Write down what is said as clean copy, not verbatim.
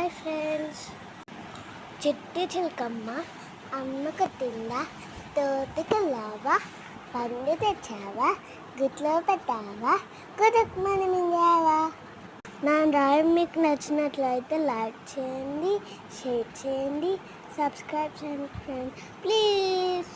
Hi friends. చిట్టి చిలకమ్మ అమ్మకు తింద తోటకెళ్ళావా, పండు తెచ్చావా, గుట్లో పెట్టావా, కుదుకుమని మింగావా. నా డ్రాయింగ్ మీకు నచ్చినట్లయితే లైక్ చేయండి, షేర్ చేయండి, సబ్స్క్రైబ్ చేయండి ఫ్రెండ్స్ ప్లీజ్.